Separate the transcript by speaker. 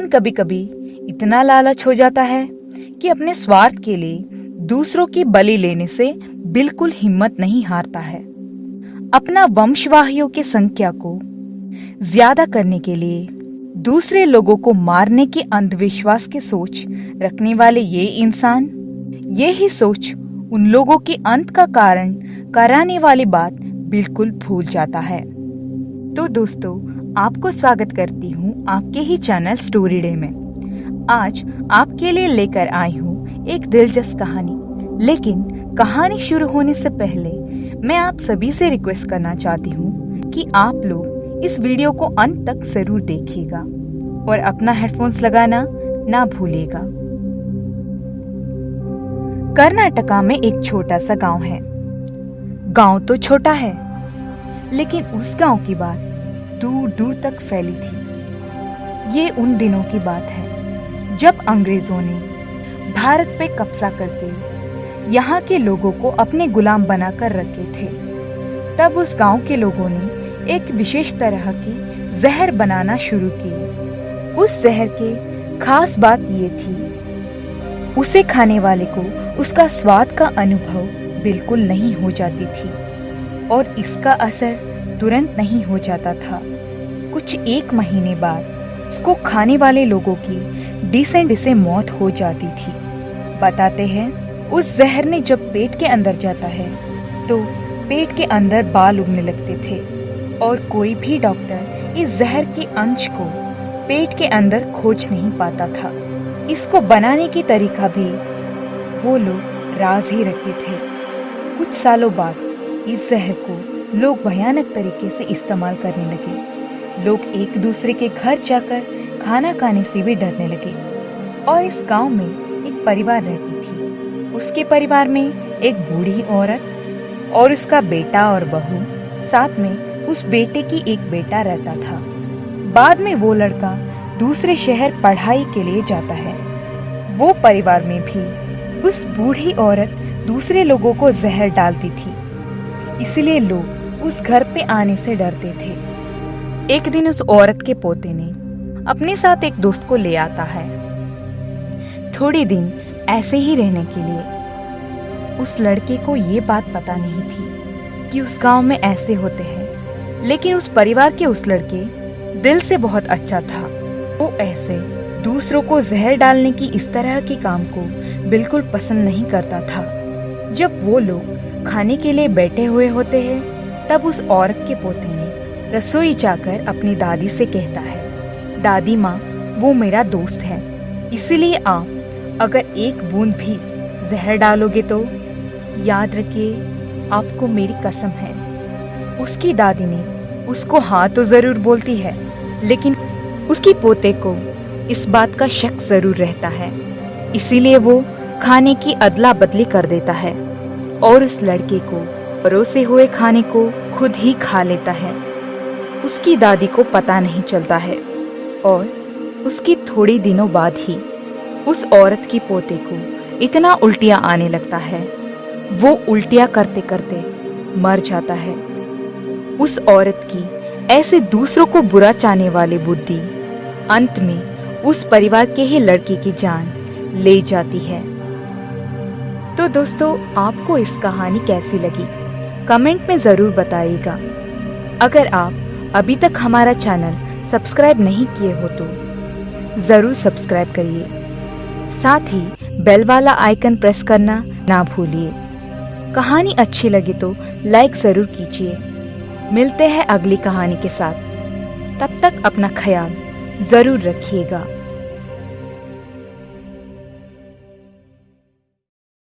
Speaker 1: इंसान कभी कभी इतना लालच हो जाता है कि अपने स्वार्थ के लिए दूसरों की बलि लेने से बिल्कुल हिम्मत नहीं हारता है। अपना वंशवाहियों की संख्या को ज्यादा करने के लिए दूसरे लोगों को मारने की अंधविश्वास की सोच रखने वाले ये इंसान ये ही सोच उन लोगों के अंत का कारण कराने वाली बात बिल्कुल भूल जाता है। तो दोस्तों, आपको स्वागत करती हूँ आपके ही चैनल स्टोरी डे में। आज आपके लिए लेकर आई हूँ एक दिलचस्प कहानी। लेकिन कहानी शुरू होने से पहले मैं आप सभी से रिक्वेस्ट करना चाहती हूँ कि आप लोग इस वीडियो को अंत तक जरूर देखिएगा और अपना हेडफोन्स लगाना ना भूलिएगा। कर्नाटका में एक छोटा सा गांव है। गांव तो छोटा है, लेकिन उस गांव की बात दूर दूर तक फैली थी। ये उन दिनों की बात है जब अंग्रेजों ने भारत पे कब्जा करके यहाँ के लोगों को अपने गुलाम बनाकर रखे थे। तब उस गांव के लोगों ने एक विशेष तरह की जहर बनाना शुरू की। उस जहर के खास बात ये थी, उसे खाने वाले को उसका स्वाद का अनुभव बिल्कुल नहीं हो जाती थी और इसका असर तुरंत नहीं हो जाता था। कुछ एक महीने बाद उसको खाने वाले लोगों की डिसेंट से मौत हो जाती थी। बताते हैं, उस जहर ने जब पेट के अंदर जाता है तो पेट के अंदर बाल उगने लगते थे और कोई भी डॉक्टर इस जहर के अंश को पेट के अंदर खोज नहीं पाता था। इसको बनाने की तरीका भी वो लोग राज ही रखे थे। कुछ सालों बाद इस जहर को लोग भयानक तरीके से इस्तेमाल करने लगे। लोग एक दूसरे के घर जाकर खाना खाने से भी डरने लगे। और इस गांव में एक परिवार रहती थी। उसके परिवार में एक बूढ़ी औरत और उसका बेटा और बहू, साथ में उस बेटे की एक बेटा रहता था। बाद में वो लड़का दूसरे शहर पढ़ाई के लिए जाता है। वो परिवार में भी उस बूढ़ी औरत दूसरे लोगों को जहर डालती थी, इसलिए लोग उस घर पे आने से डरते थे। एक दिन उस औरत के पोते ने अपने साथ एक दोस्त को ले आता है, थोड़े दिन ऐसे ही रहने के लिए। उस लड़के को ये बात पता नहीं थी कि उस गांव में ऐसे होते हैं, लेकिन उस परिवार के उस लड़के दिल से बहुत अच्छा था। वो ऐसे दूसरों को जहर डालने की इस तरह के काम को बिल्कुल पसंद नहीं करता था। जब वो लोग खाने के लिए बैठे हुए होते हैं, तब उस औरत के पोते ने रसोई जाकर अपनी दादी से कहता है, दादी माँ, वो मेरा दोस्त है, इसलिए आप अगर एक बूंद भी जहर डालोगे तो याद रखिए, आपको मेरी कसम है। उसकी दादी ने उसको हाँ तो जरूर बोलती है, लेकिन उसकी पोते को इस बात का शक जरूर रहता है, इसीलिए वो खाने की अदला बदली कर देता है और उस लड़के को परोसे हुए खाने को खुद ही खा लेता है। उसकी दादी को पता नहीं चलता है और उसकी थोड़ी दिनों बाद ही उस औरत की पोते को इतना उल्टियां आने लगता है, वो उल्टियां करते करते मर जाता है। उस औरत की ऐसे दूसरों को बुरा चाहने वाली बुद्धि अंत में उस परिवार के ही लड़के की जान ले जाती है। तो दोस्तों, आपको इस कहानी कैसी लगी कमेंट में जरूर बताइएगा। अगर आप अभी तक हमारा चैनल सब्सक्राइब नहीं किए हो तो जरूर सब्सक्राइब करिए, साथ ही बेल वाला आइकन प्रेस करना ना भूलिए। कहानी अच्छी लगी तो लाइक जरूर कीजिए। मिलते हैं अगली कहानी के साथ, तब तक अपना ख्याल जरूर रखिएगा।